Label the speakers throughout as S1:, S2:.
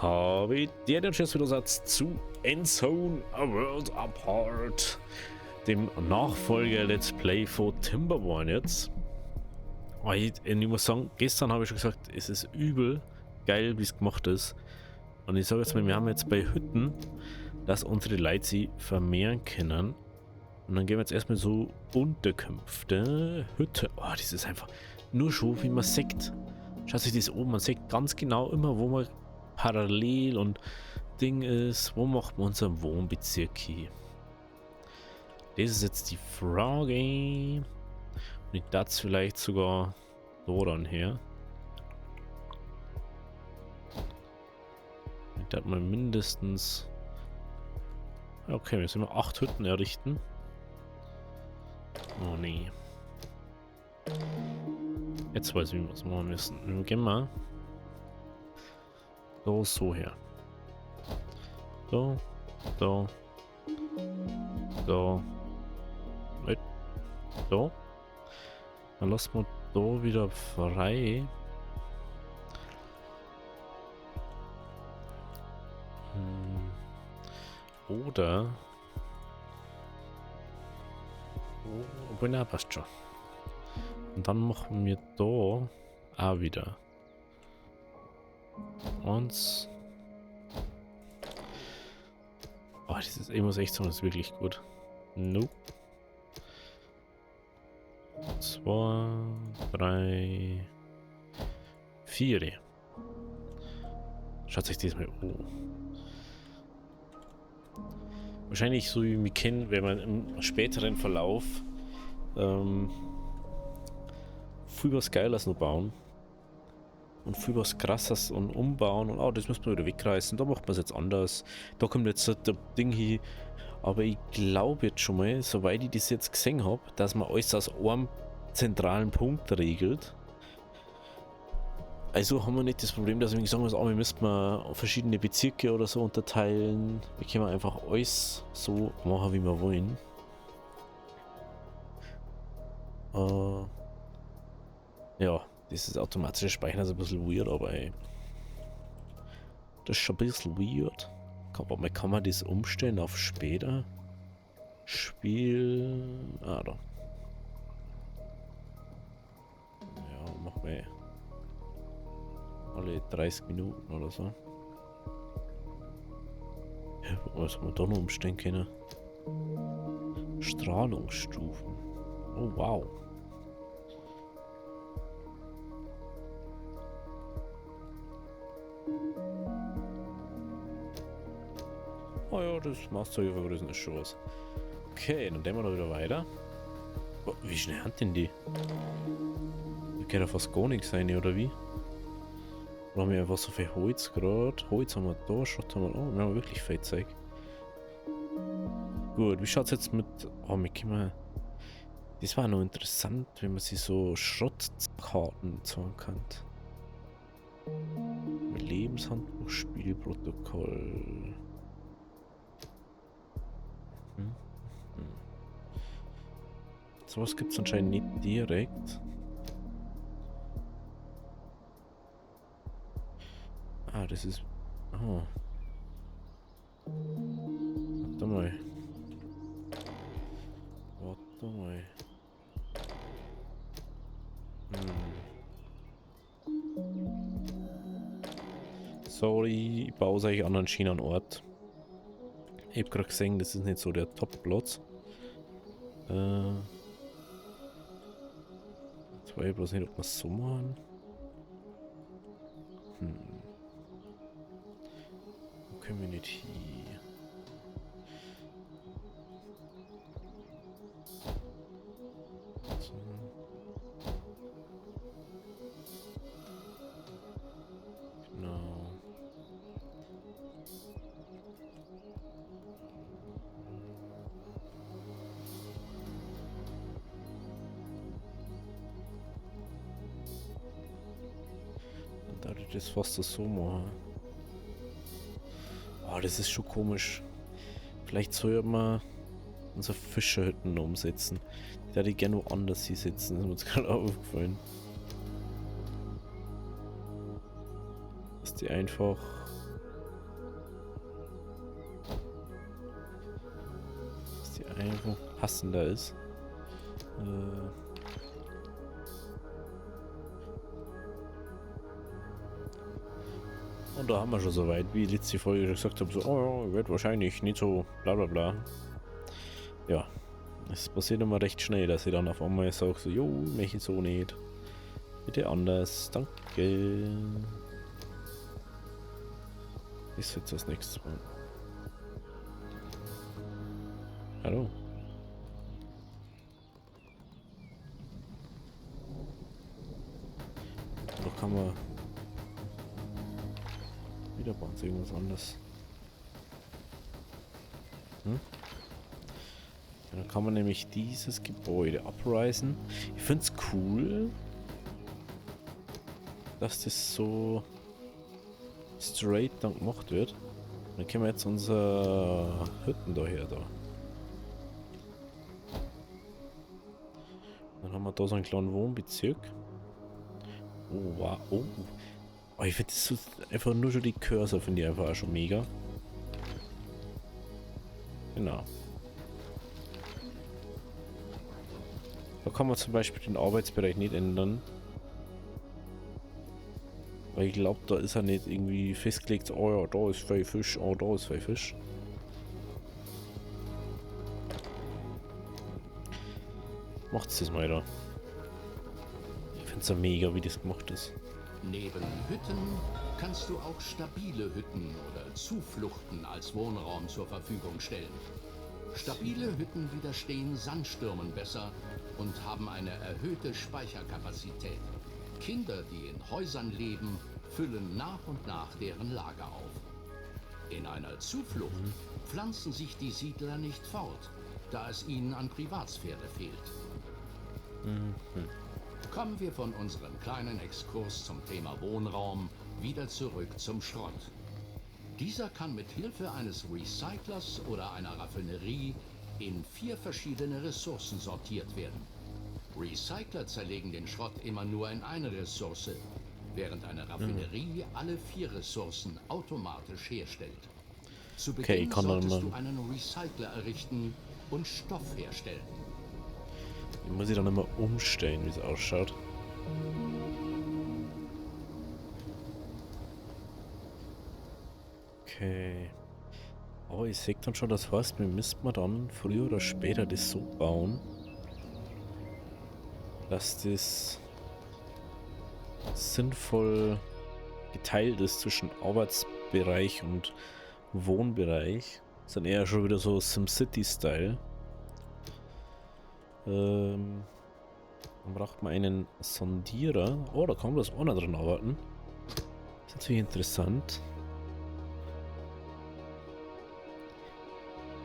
S1: Habe der Tschüss wieder Satz zu Endzone A World Apart, dem Nachfolger Let's Play von Timberborn jetzt. Ich muss sagen, gestern habe ich schon gesagt, es ist übel geil, wie es gemacht ist. Und ich sage jetzt mal, wir haben jetzt bei Hütten, dass unsere Leute sie vermehren können. Und dann gehen wir jetzt erstmal so Unterkünfte, Hütte. Oh, das ist einfach nur schon, wie man sieht. Schaut sich das oben, man sieht ganz genau immer, wo man parallel und Ding ist. Wo macht man unseren Wohnbezirk hier? Das ist jetzt die Frage. Und ich das vielleicht sogar so dann her. Ich das mal mindestens. Okay, wir sind mal 8 Hütten errichten. Oh nee. Jetzt weiß ich, was wir machen müssen. Wir gehen mal so her. So. So. Dann lassen wir da wieder frei. Oder. Obwohl, na, passt schon. Und dann machen wir da auch wieder. Und. Oh, ich muss echt sagen, das ist wirklich gut. Nope. 2, 3, 4. Schaut sich das mal an. Wahrscheinlich so wie wir kennen, wenn man im späteren Verlauf viel was Geiles noch bauen und viel was Krasses und umbauen und das müssen wir wieder wegreißen, da macht man es jetzt anders, da kommt jetzt das Ding hier, aber ich glaube jetzt schon mal, soweit ich das jetzt gesehen habe, dass man alles aus einem zentralen Punkt regelt. Also haben wir nicht das Problem, dass wir sagen müssen, wir müssten mal verschiedene Bezirke oder so unterteilen. Wir können einfach alles so machen, wie wir wollen. Ja, dieses automatische Speichern ist ein bisschen weird, aber ey, das ist schon ein bisschen weird. Aber kann man das umstellen auf später? Spiel... da. Ja, machen wir alle 30 Minuten oder so. Was haben wir da noch umstellen können? Strahlungsstufen. Oh wow. Oh ja, das Master vergrößern ist schon was. Okay, dann gehen wir da wieder weiter. Oh, wie schnell haben denn die? Da kann ja fast gar nichts sein, oder wie? Oder haben wir einfach so viel Holz gerade? Holz haben wir da, Schrott haben wir da. Wir haben wirklich viel Zeug. Gut, wie schaut es jetzt mit... Oh, wir können... Das war noch interessant, wenn man sich so Schrottkarten zeigen kann. Lebenshandbuch, Spielprotokoll. So was gibt es anscheinend nicht direkt. Ah, das ist... Oh. Warte mal. Sorry, ich baue euch an einen schönen Ort. Ich habe gerade gesehen, das ist nicht so der Top-Platz. Jetzt weiß ich bloß nicht, ob wir es so machen. Community. So. Genau. Und da ich das fast so machen. Oh, das ist schon komisch. Vielleicht sollten wir unsere Fischerhütten umsetzen. Die hätte ich gerne woanders hier sitzen. Das ist mir jetzt gerade aufgefallen. Dass die einfach einfach passender ist. Und da haben wir schon soweit, wie ich letzte Folge gesagt habe, so, oh ja, wird wahrscheinlich nicht so bla bla bla. Ja, es passiert immer recht schnell, dass ich dann auf einmal sage, so, jo, möchte ich so nicht. Bitte anders, danke. Ist jetzt das nächste Mal. Hallo. Da kann man wieder bei uns irgendwas anderes. Ja, dann kann man nämlich dieses Gebäude abreißen. Ich finde es cool, dass das so straight dann gemacht wird. Dann können wir jetzt unsere Hütten daher da. Dann haben wir da so einen kleinen Wohnbezirk. Oh, wow. Oh. Oh, ich finde das so einfach nur schon die Cursor, finde ich einfach auch schon mega. Genau. Da kann man zum Beispiel den Arbeitsbereich nicht ändern. Weil ich glaube, da ist er nicht irgendwie festgelegt, oh ja, da ist viel Fisch, oh, da ist viel Fisch. Macht's das mal da. Ich finde es ja mega, wie das gemacht ist.
S2: Neben Hütten kannst du auch stabile Hütten oder Zufluchten als Wohnraum zur Verfügung stellen. Stabile Hütten widerstehen Sandstürmen besser und haben eine erhöhte Speicherkapazität. Kinder, die in Häusern leben, füllen nach und nach deren Lager auf. In einer Zuflucht pflanzen sich die Siedler nicht fort, da es ihnen an Privatsphäre fehlt. Kommen wir von unserem kleinen Exkurs zum Thema Wohnraum wieder zurück zum Schrott. Dieser kann mit Hilfe eines Recyclers oder einer Raffinerie in 4 verschiedene Ressourcen sortiert werden. Recycler zerlegen den Schrott immer nur in eine Ressource, während eine Raffinerie alle 4 Ressourcen automatisch herstellt. Zu Beginn solltest du einen Recycler errichten und Stoff herstellen.
S1: Den muss ich dann immer umstellen, wie es ausschaut. Okay. Aber ich sehe dann schon, das heißt, wir müssten dann früher oder später das so bauen, dass das sinnvoll geteilt ist zwischen Arbeitsbereich und Wohnbereich. Das ist dann eher schon wieder so SimCity-Style. Dann braucht man einen Sondierer. Oh, da kann man das auch noch dran arbeiten. Das ist natürlich interessant.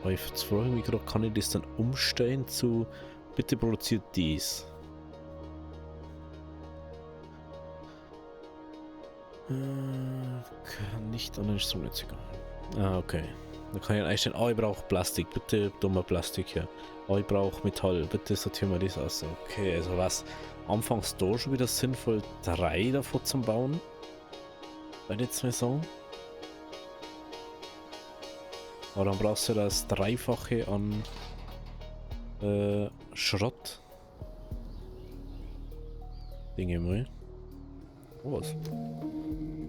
S1: Aber jetzt frage ich mich gerade, kann ich das dann umstellen zu bitte produziert dies? Kann nicht an den Stromnetzwerk. Ah, okay. Da kann ich einstellen, oh, ich brauche Plastik, bitte dummer Plastik her. Oh, ich brauche Metall, bitte sortieren wir das aus. Okay, also was? Anfangs da schon wieder sinnvoll, 3 davon zu bauen? Bei den 2 sagen. Aber dann brauchst du das Dreifache an Schrott. Dinge mal. Oh, was?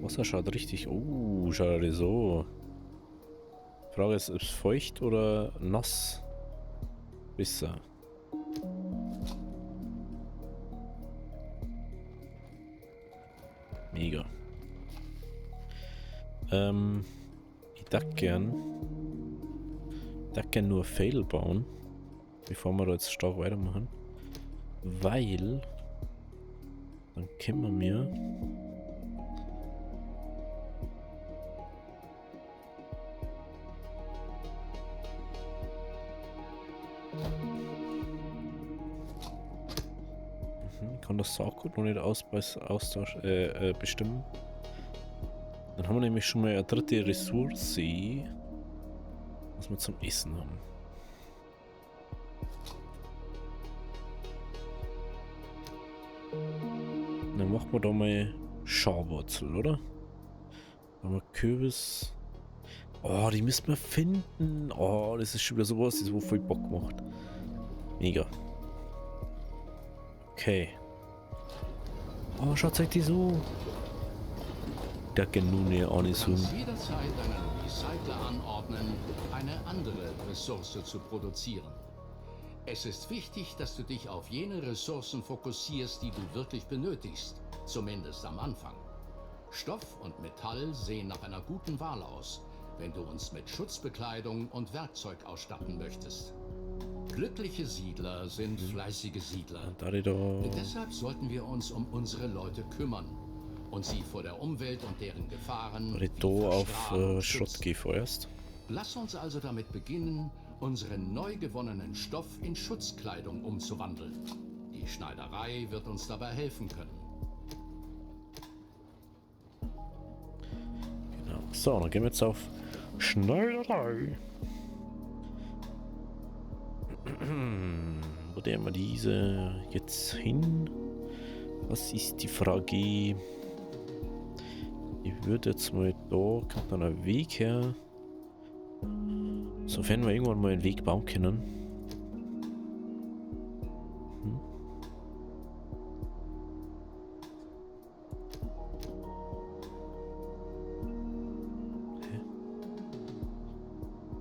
S1: Wasser schaut richtig. Oh, schaut das so. Frage ist, ob es feucht oder nass besser. Mega. Ich darf gern nur Fail bauen, bevor wir da jetzt stark weitermachen, weil dann können wir mir ich kann das Saatgut noch nicht bestimmen. Dann haben wir nämlich schon mal eine dritte Ressource, was wir zum Essen haben. Dann machen wir da mal Scharwurzel, oder? Dann haben wir Kürbis. Oh, die müssen wir finden. Oh, das ist schon wieder sowas, das wo voll Bock macht. Mega. Okay. Oh, schaut euch die so. Da genug ne
S2: Du
S1: Anis
S2: kannst jederzeit einen Recycler anordnen, eine andere Ressource zu produzieren. Es ist wichtig, dass du dich auf jene Ressourcen fokussierst, die du wirklich benötigst, zumindest am Anfang. Stoff und Metall sehen nach einer guten Wahl aus, wenn du uns mit Schutzbekleidung und Werkzeug ausstatten möchtest. Glückliche Siedler sind fleißige Siedler.
S1: Da die da.
S2: Deshalb sollten wir uns um unsere Leute kümmern und sie vor der Umwelt und deren Gefahren
S1: Da die
S2: wie
S1: da auf
S2: Verstrahlung
S1: Schrott
S2: schützen.
S1: geh vorerst.
S2: Lass uns also damit beginnen, unseren neu gewonnenen Stoff in Schutzkleidung umzuwandeln. Die Schneiderei wird uns dabei helfen können.
S1: Genau. So, dann gehen wir jetzt auf Schneiderei. Wo nehmen wir diese jetzt hin? Was ist die Frage? Ich würde jetzt mal da, kommt dann ein Weg her. Sofern wir irgendwann mal einen Weg bauen können.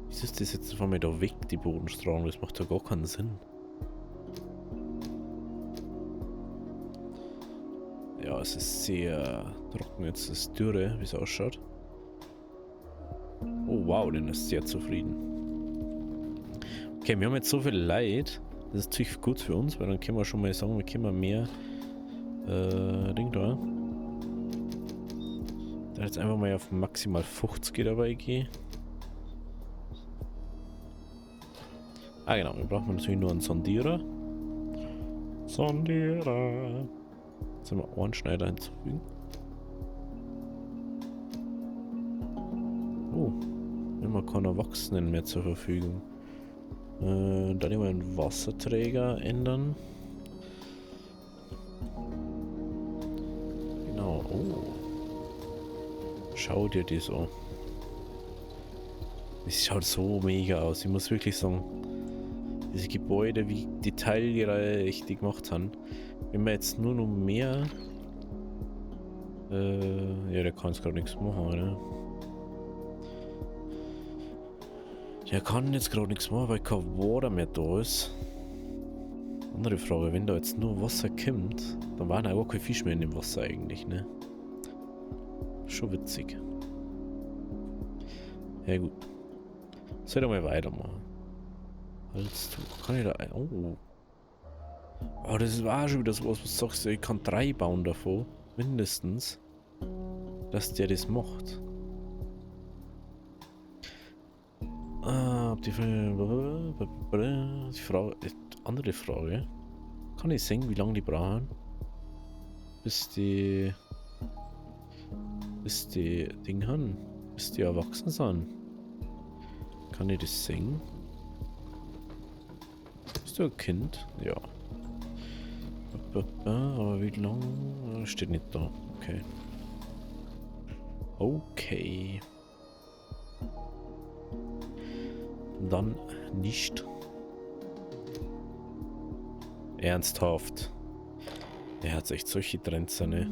S1: Wieso ist das jetzt von mir da weg, die Bodenstrahlung? Das macht ja gar keinen Sinn. Ja, es ist sehr trocken, jetzt ist es Dürre, wie es ausschaut. Oh wow, den ist sehr zufrieden. Okay, wir haben jetzt so viel Leid. Das ist natürlich gut für uns, weil dann können wir schon mal sagen, wir können mehr Ding da. Da jetzt einfach mal auf maximal 50 dabei gehen. Ah genau, wir brauchen natürlich nur einen Sondierer. Sondierer. Jetzt haben wir Ohrenschneider hinzufügen. Oh, immer keine Erwachsenen mehr zur Verfügung. Dann nehmen wir einen Wasserträger ändern. Genau, oh. Schau dir das an. Es schaut so mega aus. Ich muss wirklich sagen, diese Gebäude, wie detailreich die gemacht haben. Wenn wir jetzt nur noch mehr... ja, der kann jetzt gerade nichts machen, oder? Der kann jetzt gerade nichts machen, weil kein Wasser mehr da ist. Andere Frage, wenn da jetzt nur Wasser kommt, dann waren auch kein Fisch mehr in dem Wasser eigentlich, ne? Schon witzig. Ja gut. Soll ich mal weitermachen. Halstuch. Kann ich da... Oh. Oh, das war schon wieder sowas, was sagst du, ich kann 3 bauen davon. Mindestens. Dass der das macht. Die Frage, andere Frage. Kann ich sehen, wie lange die brauchen? Bis die Ding haben. Bis die erwachsen sind. Kann ich das sehen? Bist du ein Kind? Ja. Aber wie lang? Steht nicht da. Okay. Okay. Dann nicht. Ernsthaft. Er hat echt solche Trends, ne?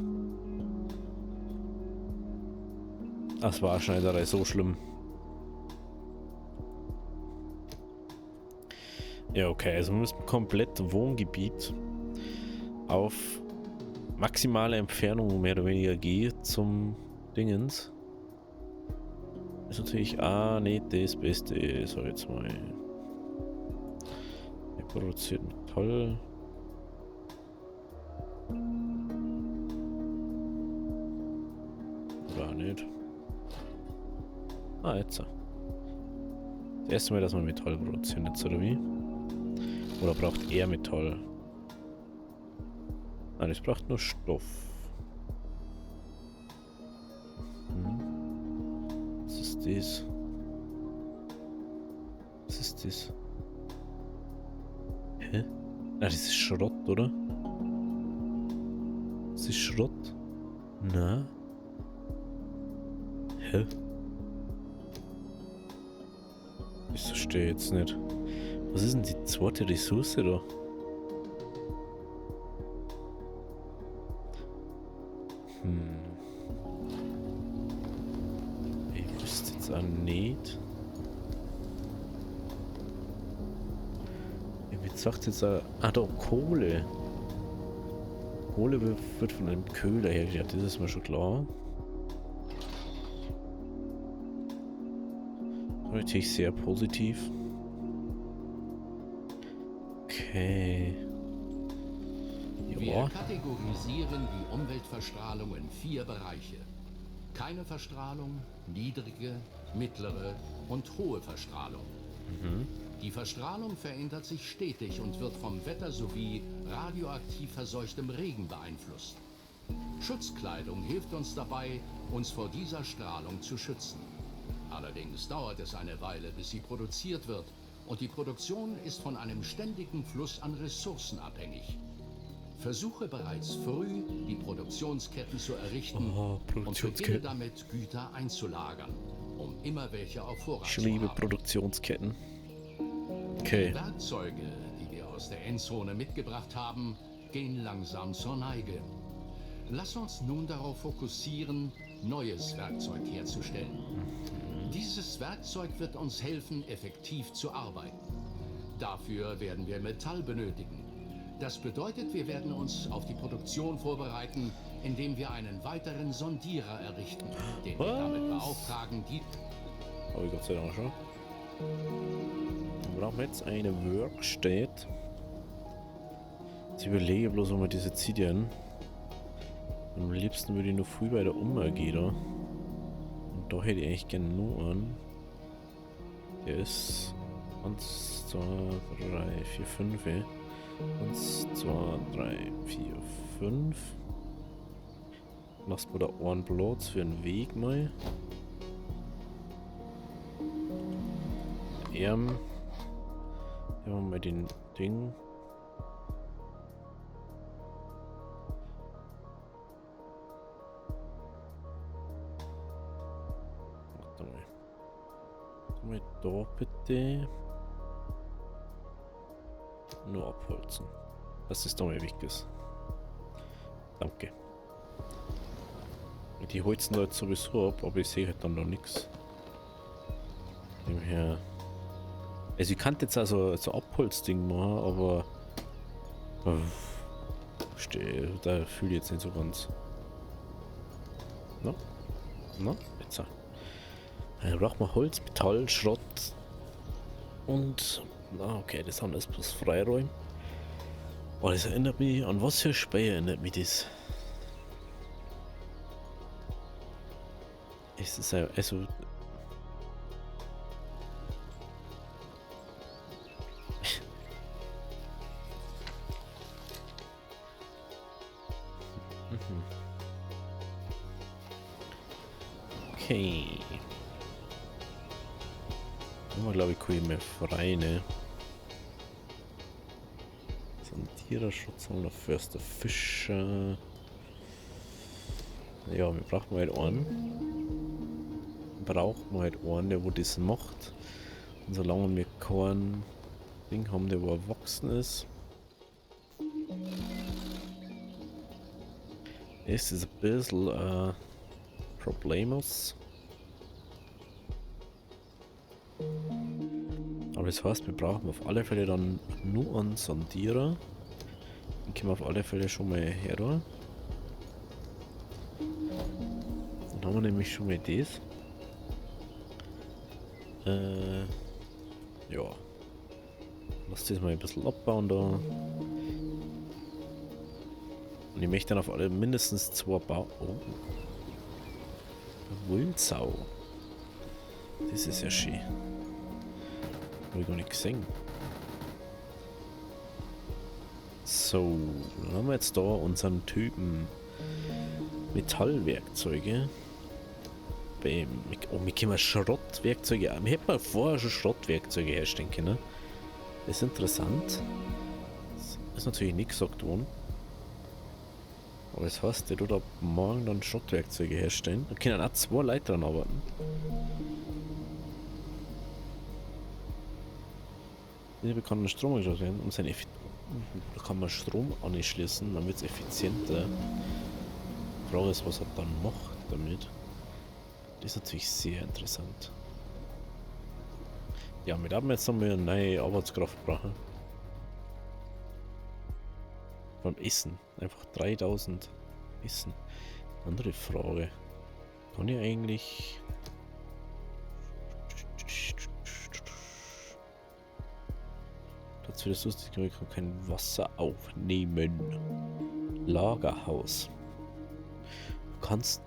S1: Das war Schneiderei so schlimm. Ja, okay, also wir müssen komplett Wohngebiet auf maximale Entfernung mehr oder weniger gehen zum Dingens. Ist natürlich nicht das Beste, so jetzt mal. Wir produzieren Metall. Oder nicht. Jetzt. Das erste Mal, dass wir Metall produzieren jetzt, oder wie? Oder braucht er Metall? Nein, es braucht nur Stoff. Was ist das? Was ist das? Hä? Das ist Schrott, oder? Das ist Schrott? Na? Hä? Das verstehe ich jetzt nicht. Was ist denn die zweite Ressource da? Ich wüsste jetzt auch nicht. Wie sagt jetzt auch. Ah, da Kohle. Kohle wird von einem Köhler hergestellt, das ist mir schon klar. Natürlich sehr positiv. Okay.
S2: Wir
S1: Ja.
S2: kategorisieren die Umweltverstrahlung in 4 Bereiche. Keine Verstrahlung, niedrige, mittlere und hohe Verstrahlung. Die Verstrahlung verändert sich stetig und wird vom Wetter sowie radioaktiv verseuchtem Regen beeinflusst. Schutzkleidung hilft uns dabei, uns vor dieser Strahlung zu schützen. Allerdings dauert es eine Weile, bis sie produziert wird, und die Produktion ist von einem ständigen Fluss an Ressourcen abhängig. Versuche bereits früh, die Produktionsketten zu errichten und beginne damit, Güter einzulagern, um immer welche auf Vorrat
S1: Ich
S2: zu
S1: liebe
S2: haben.
S1: Produktionsketten.
S2: Die
S1: Okay.
S2: Werkzeuge, die wir aus der Endzone mitgebracht haben, gehen langsam zur Neige. Lass uns nun darauf fokussieren, neues Werkzeug herzustellen. Dieses Werkzeug wird uns helfen, effektiv zu arbeiten. Dafür werden wir Metall benötigen. Das bedeutet, wir werden uns auf die Produktion vorbereiten, indem wir einen weiteren Sondierer errichten, den wir damit beauftragen, die...
S1: Aber Gott sei Dank schon. Dann brauchen wir jetzt eine Werkstatt. Jetzt überlege ich bloß, ob wir diese Zidien. Am liebsten würde ich nur früh bei der gehen. Da. Und da hätte ich eigentlich gerne nur einen. Der ist 1, 2, 3, 4, 5. 1, 2, 3, 4, 5. Lass mal da einen Platz für einen Weg mal. Ja, haben wir den Ding. Warte mal. Komm mal da bitte. Nur abholzen. Dass das da mal weg ist. Danke. Die holzen da jetzt sowieso ab, aber ich sehe halt dann noch nichts. Demher. Also ich kann jetzt also so Abholzding machen, aber da fühle ich jetzt nicht so ganz. No? No? Jetzt. Dann braucht man Holz, Metall, Schrott und okay, das haben wir bloß Freiräume. Oh, das erinnert mich, an was für Speyer erinnert mich das? Es ist also okay. Haben glaube ich keine mehr frei, ne? Sondierer, Schutzsammler, Förster, Fischer. Ja, wir brauchen halt einen. Der wo das macht. Und solange wir kein Ding haben, der wo erwachsen ist. Es ist ein bisschen Problemos. Aber das heißt, wir brauchen auf alle Fälle dann nur einen Sondierer. Den können wir auf alle Fälle schon mal her. Dann haben wir nämlich schon mal das. Ja. Lass das mal ein bisschen abbauen da. Und ich möchte dann auf alle mindestens 2 bauen. Oh. Wildsau. Das ist ja schön. Habe ich gar nicht gesehen. So, dann haben wir jetzt da unseren Typen Metallwerkzeuge. Oh, wir können Schrottwerkzeuge. Wir hätten mal vorher schon Schrottwerkzeuge herstellen können. Das ist interessant. Das ist natürlich nicht gesagt worden. Aber das heißt, der tut ab morgen dann Schrottwerkzeuge herstellen. Da können auch 2 Leute dran arbeiten. Diese bekannten Stromaggregatoren, da kann man Strom anschließen, dann wird es effizienter. Die Frage ist, was er dann macht damit. Das ist natürlich sehr interessant. Ja, mit haben wir jetzt noch eine neue Arbeitskraft brauchen. Beim Essen. Einfach 3000 Essen. Andere Frage. Kann ich eigentlich... Platz für das lustige, ich kann kein Wasser aufnehmen. Lagerhaus. Du kannst...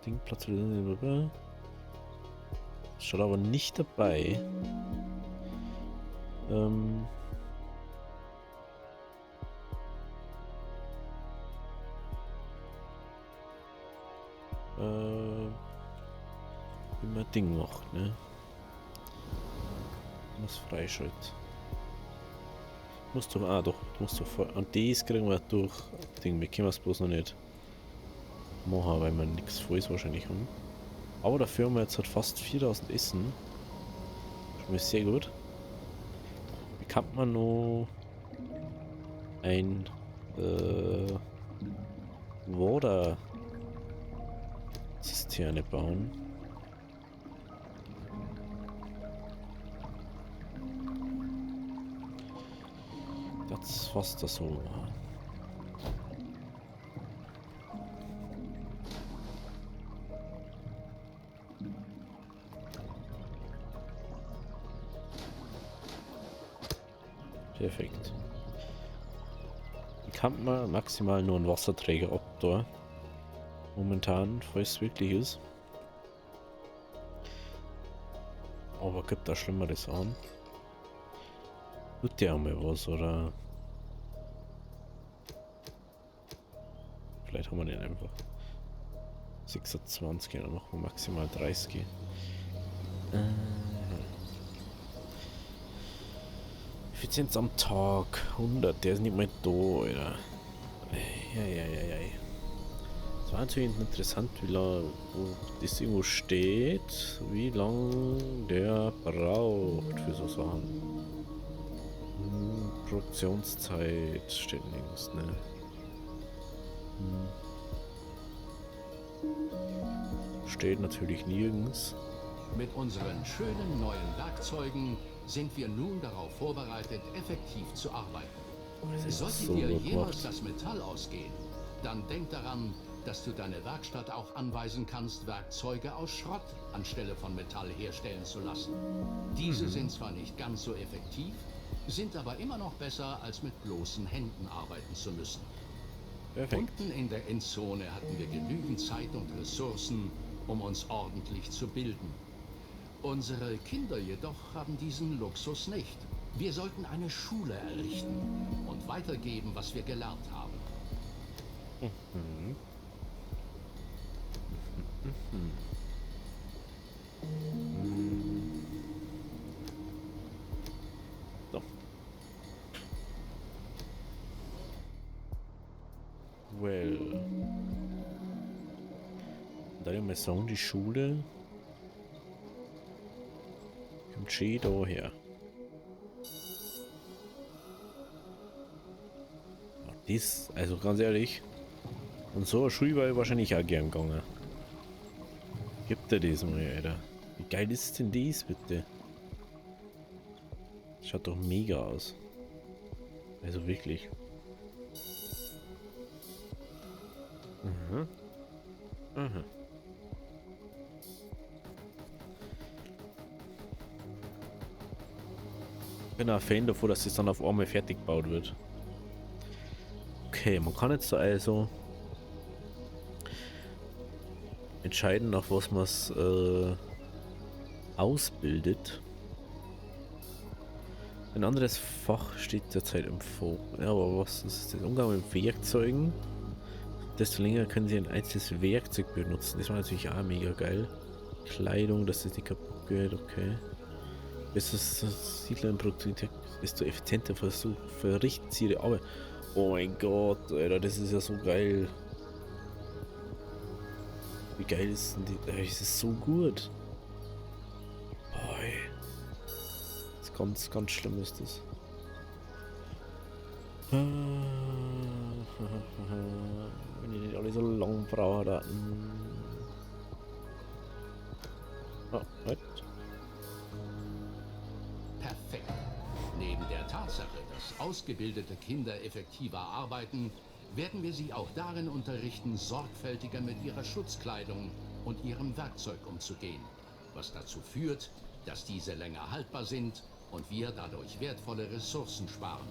S1: Dingplatz für... Schaut aber nicht dabei. Wie man Ding macht, ne? Was freischaltet. Musst du, doch, musst du voll. Und dies kriegen wir durch Ding. Wir können es bloß noch nicht machen, weil wir nichts Volles wahrscheinlich haben. Aber dafür haben wir jetzt halt fast 4000 Essen. Schon mal sehr gut. Wie kann man noch ein Water Zisterne bauen? Das fast das so. Perfekt. Kann man maximal nur einen Wasserträger ab da. Momentan, falls es wirklich ist. Aber gibt da Schlimmeres an? Tut der mal was, oder? Vielleicht haben wir den einfach. 26, dann machen wir maximal 30. Effizienz am Tag 100, der ist nicht mehr da, Alter. Ja. Es war natürlich interessant, wie lange das irgendwo steht, wie lange der braucht für so Sachen. Produktionszeit steht nirgends, ne? Steht natürlich nirgends.
S2: Mit unseren schönen neuen Werkzeugen sind wir nun darauf vorbereitet, effektiv zu arbeiten. Sollte
S1: so
S2: dir
S1: gut
S2: jemals
S1: gemacht.
S2: das Metall ausgehen, dann denk daran, dass du deine Werkstatt auch anweisen kannst, Werkzeuge aus Schrott anstelle von Metall herstellen zu lassen. Diese sind zwar nicht ganz so effektiv, sind aber immer noch besser, als mit bloßen Händen arbeiten zu müssen.
S1: Perfekt.
S2: Unten in der Endzone hatten wir genügend Zeit und Ressourcen, um uns ordentlich zu bilden. Unsere Kinder jedoch haben diesen Luxus nicht. Wir sollten eine Schule errichten und weitergeben, was wir gelernt haben.
S1: So. Well. Da wir sagen, die Schule kommt schön daher. Das, also ganz ehrlich, und so eine Schule war ich wahrscheinlich auch gern gegangen. Gibt er das mal, Alter? Wie geil ist denn das, bitte? Das schaut doch mega aus. Also wirklich. Ich bin ein Fan davon, dass das dann auf einmal fertig gebaut wird. Okay, man kann jetzt also entscheiden, nach was man es ausbildet. Ein anderes Fach steht derzeit im Fokus. Ja, aber was ist das? Umgang mit Werkzeugen. Desto länger können Sie ein einzelnes Werkzeug benutzen. Das war natürlich auch mega geil. Kleidung, dass das nicht kaputt geht, okay. Desto Siedler in Produktivität, desto effizienter verrichten Sie Ihre Arbeit. Oh mein Gott, Alter, das ist ja so geil. Wie geil ist denn die? Das ist so gut. Boy. Das ganz, ganz schlimm ist das. Wenn ich nicht alle so lang brauche, da. Oh, halt.
S2: Perfekt. Neben der Tatsache, dass ausgebildete Kinder effektiver arbeiten, werden wir sie auch darin unterrichten, sorgfältiger mit ihrer Schutzkleidung und ihrem Werkzeug umzugehen, was dazu führt, dass diese länger haltbar sind und wir dadurch wertvolle Ressourcen sparen.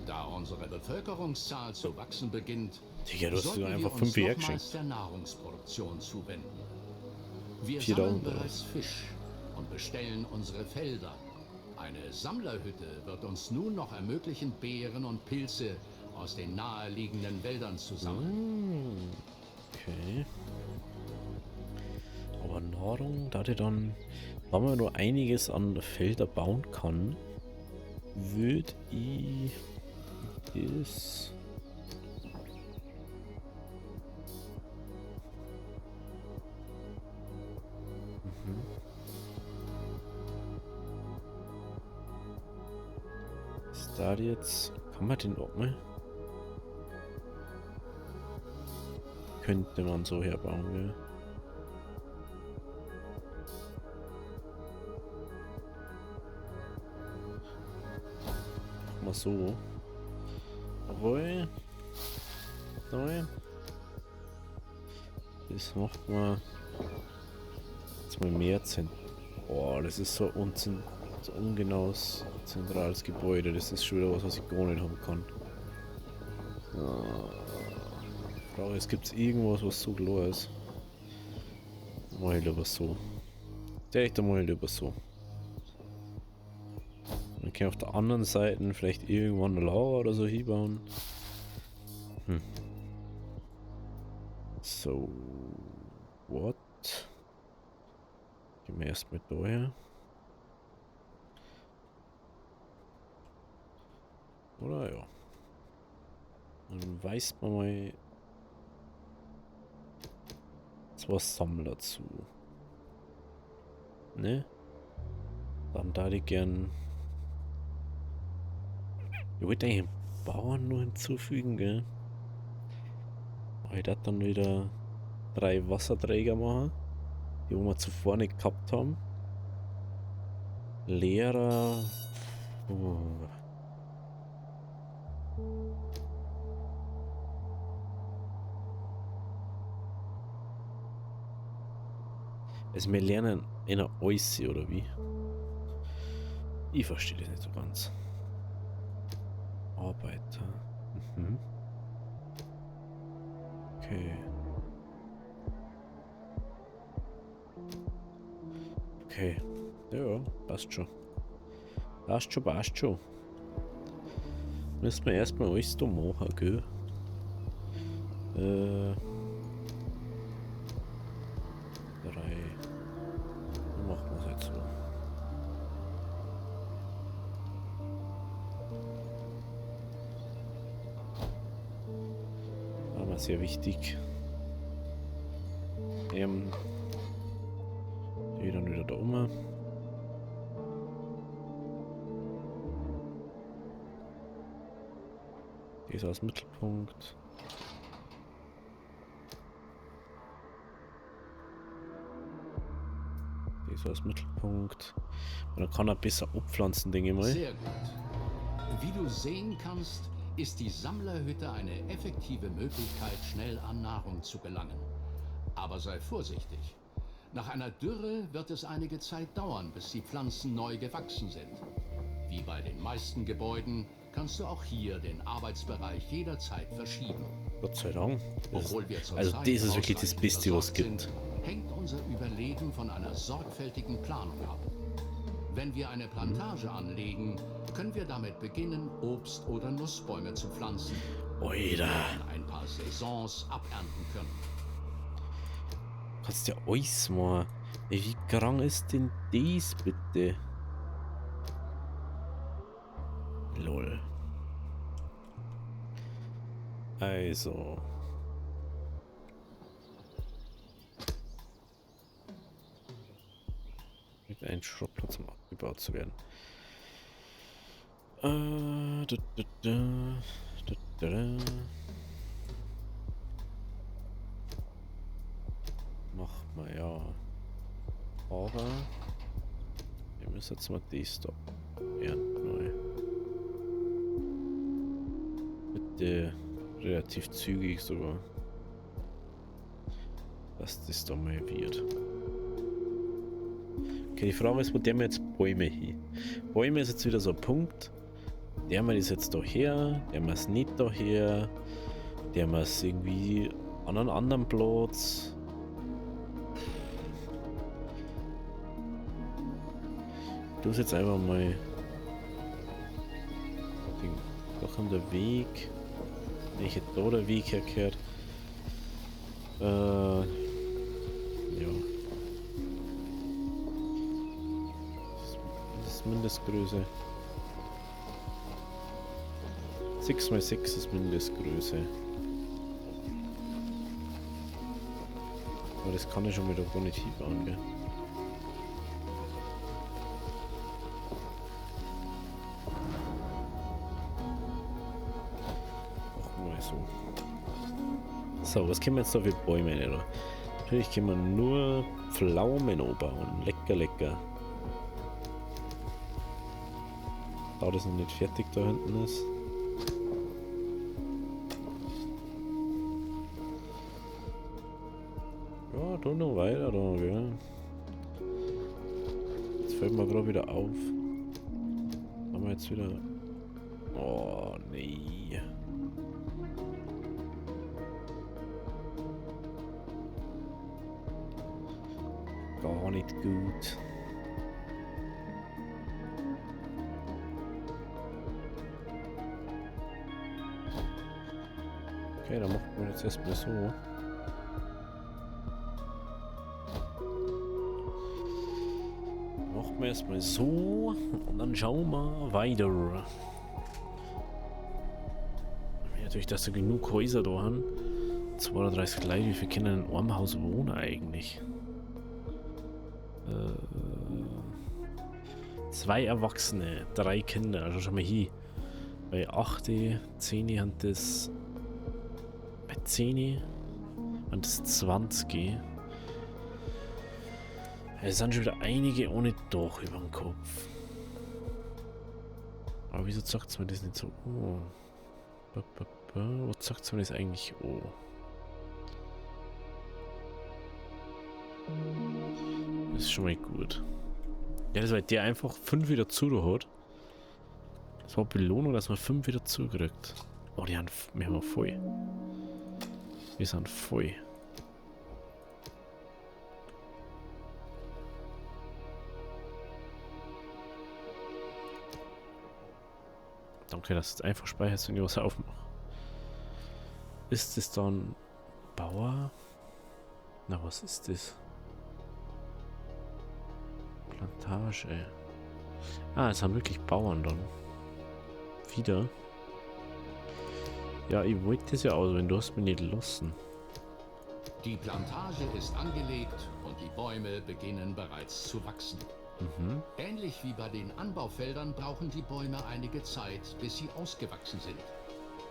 S2: Da unsere Bevölkerungszahl zu wachsen beginnt,
S1: Digga, du hast
S2: sollten
S1: einfach
S2: wir
S1: 5
S2: uns
S1: Jäger
S2: nochmals
S1: geschenkt.
S2: der Nahrungsproduktion zuwenden. Wir
S1: 4.000
S2: sammeln
S1: oder
S2: bereits Fisch und bestellen unsere Felder. Eine Sammlerhütte wird uns nun noch ermöglichen, Beeren und Pilze aus den naheliegenden Wäldern zu sammeln.
S1: Okay. Aber Nahrung, da dann, wenn man nur einiges an Felder bauen kann, würde ich das. Ist da jetzt. Kann man den auch mal? Könnte man so herbauen, gell? Mal so. Jawohl. Nein. Das macht man jetzt mal mehr Zent. Oh, das ist so so ungenaues zentrales Gebäude. Das ist schon wieder was ich gar nicht haben kann. Frage ist, gibt es irgendwas, was so klar ist? Mach ich lieber so. Direkt mal lieber so. Man kann auf der anderen Seite vielleicht irgendwann ein Lager oder so hinbauen. So. What? Gehen wir erstmal daher. Oder ja. Dann weist man mal zwei Sammler zu. Ne? Dann da ich gern. Ich wollte eigentlich einen Bauern nur hinzufügen, gell? Aber ich darf dann wieder 3 Wasserträger machen, die wir zuvor nicht gehabt haben. Lehrer. Also wir lernen in einer Oise oder wie? Ich verstehe das nicht so ganz. Arbeiter. Okay. Okay. Ja, passt schon. Passt schon. Müssen wir erstmal alles da machen, gell? Drei. Dann machen wir es jetzt so. Aber sehr wichtig. Die dann wieder da oben. Die ist als Mittelpunkt. Die ist als Mittelpunkt. Und dann kann er besser abpflanzen, denke ich mal.
S2: Sehr gut. Wie du sehen kannst, ist die Sammlerhütte eine effektive Möglichkeit, schnell an Nahrung zu gelangen. Aber sei vorsichtig. Nach einer Dürre wird es einige Zeit dauern, bis die Pflanzen neu gewachsen sind. Wie bei den meisten Gebäuden kannst du auch hier den Arbeitsbereich jederzeit verschieben.
S1: Gott sei Dank.
S2: Obwohl wir
S1: Also
S2: zurzeit
S1: das ist wirklich das
S2: ausreichend
S1: Beste, was es
S2: versorgt
S1: gibt.
S2: sind, hängt unser Überleben von einer sorgfältigen Planung ab. Wenn wir eine Plantage anlegen, können wir damit beginnen, Obst- oder Nussbäume zu pflanzen.
S1: Oida.
S2: In ein paar Saisons abernten können.
S1: Kannst ja alles machen. Ey, wie krank ist denn das bitte? Lol. Also. ein Schrottplatz, um abgebaut zu werden. Mach mal ja. Aber wir müssen jetzt mal das da ernten neu. Bitte relativ zügig sogar. Dass das da mal wird. Okay, die Frage ist, wo der mir jetzt Bäume hin? Bäume ist jetzt wieder so ein Punkt. Der mal ist jetzt da her, der mal ist nicht da her, der mal ist irgendwie an einem anderen Platz. Du hast jetzt einfach mal doch an der Weg. Ich hätte da der Weg hergehört. Ja. Das ist Mindestgröße. 6x6 ist Mindestgröße. Aber das kann ich schon mit der Bonitiv angehen. So, was können wir jetzt da für Bäume rein? Natürlich können wir nur Pflaumen anbauen. Lecker, lecker. Da das noch nicht fertig da hinten ist. Ja, da noch weiter da, gell. Jetzt fällt mir gerade wieder auf. Haben wir jetzt wieder... Oh, nee. Gar nicht gut. Okay, dann machen wir jetzt erstmal so. Machen wir erstmal so und dann schauen wir weiter. Natürlich, dass wir genug Häuser da haben. 32 Leute, wie viele Kinder in einem Haus wohnen eigentlich? 2 Erwachsene, 3 Kinder, also schon mal hier. Bei 8, 10 haben das. Bei 10 haben das 20. Es sind schon wieder einige ohne Dach über dem Kopf. Aber wieso sagt es mir das nicht so? Oh. Was sagt es mir das eigentlich? Oh. Das ist schon mal gut. Ja, das war der einfach 5 wieder zu hat. Das war Belohnung, dass man 5 wieder zukriegt. Oh, wir haben voll. Wir sind voll. Danke, dass du jetzt einfach speicherst und ich was aufmache. Ist das dann Bauer? Na, was ist das? Plantage. Ah, es haben wirklich Bauern dann. Wieder. Ja, ich wollte das ja auswählen, du hast mich nicht lassen.
S2: Die Plantage ist angelegt und die Bäume beginnen bereits zu wachsen. Ähnlich wie bei den Anbaufeldern brauchen die Bäume einige Zeit, bis sie ausgewachsen sind,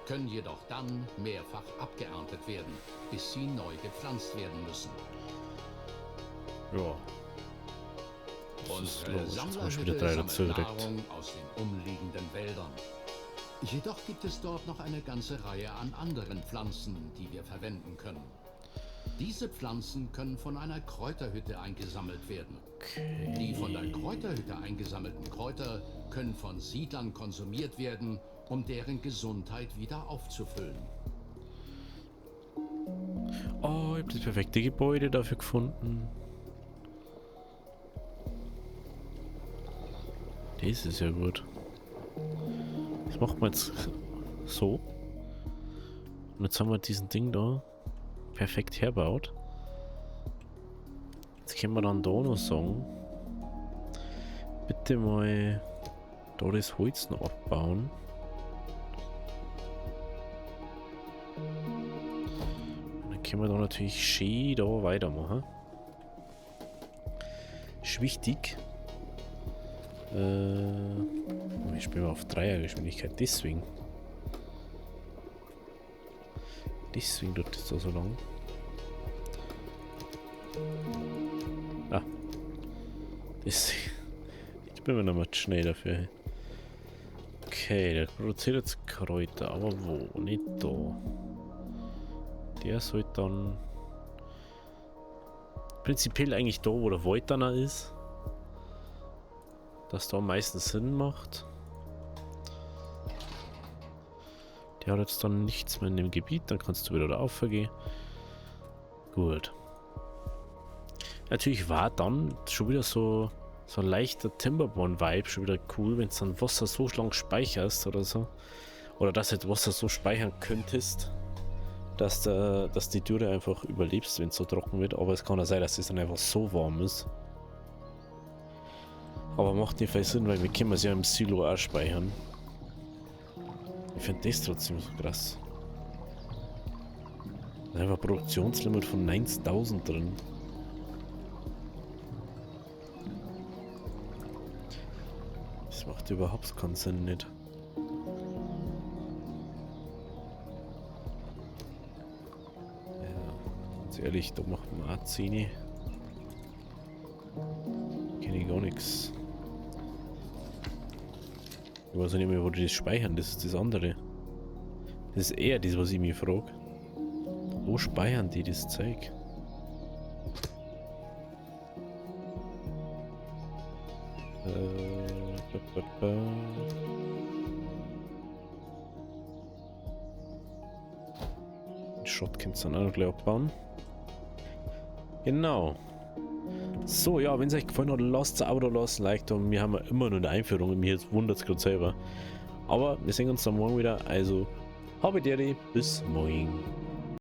S2: können jedoch dann mehrfach abgeerntet werden, bis sie neu gepflanzt werden müssen.
S1: Ja.
S2: Unsere Sammlerhütte sammelt Nahrung aus den umliegenden Wäldern. Jedoch gibt es dort noch eine ganze Reihe an anderen Pflanzen, die wir verwenden können. Diese Pflanzen können von einer Kräuterhütte eingesammelt werden. Okay. Die von der Kräuterhütte eingesammelten Kräuter können von Siedlern konsumiert werden, um deren Gesundheit wieder aufzufüllen.
S1: Oh, ich habe das perfekte Gebäude dafür gefunden. Das ist ja gut. Das machen wir jetzt so. Und jetzt haben wir diesen Ding da perfekt herbaut. Jetzt können wir dann da noch sagen, bitte mal da das Holz noch abbauen. Und dann können wir da natürlich schön da weitermachen. Ist wichtig, Ich spiele mal auf Dreiergeschwindigkeit, deswegen. Deswegen tut das da so lang. Ah. Deswegen. Ich bin mir noch mal schnell dafür. Okay, der produziert jetzt Kräuter, aber wo? Nicht da. Der sollte dann prinzipiell eigentlich da, wo der Wald dann auch ist. Dass da am meisten Sinn macht. Der hat jetzt dann nichts mehr in dem Gebiet, dann kannst du wieder da aufgehen. Gut. Natürlich war dann schon wieder so ein leichter Timberborn-Vibe schon wieder cool, wenn du dann Wasser so lang speicherst oder so. Oder dass du Wasser so speichern könntest, dass die Dürre einfach überlebst, wenn es so trocken wird. Aber es kann auch sein, dass es dann einfach so warm ist. Aber macht nicht viel Sinn, weil wir können es ja im Silo auch speichern. Ich finde das trotzdem so krass. Da ist einfach ein Produktionslimit von 9000 drin. Das macht überhaupt keinen Sinn nicht. Ja, ganz ehrlich, da macht man auch 10. Kenne ich gar nichts. Ich weiß nicht mehr, wo die das speichern, das ist das andere. Das ist eher das, was ich mich frage. Wo speichern die das Zeug? Den Shot kannst du dann auch noch gleich abbauen. Genau. So, ja, wenn es euch gefallen hat, lasst ein Abo da, lasst ein Like da. Wir haben ja immer nur eine Einführung und mir jetzt wundert es gerade selber. Aber wir sehen uns dann morgen wieder. Also, habe Deri, bis morgen.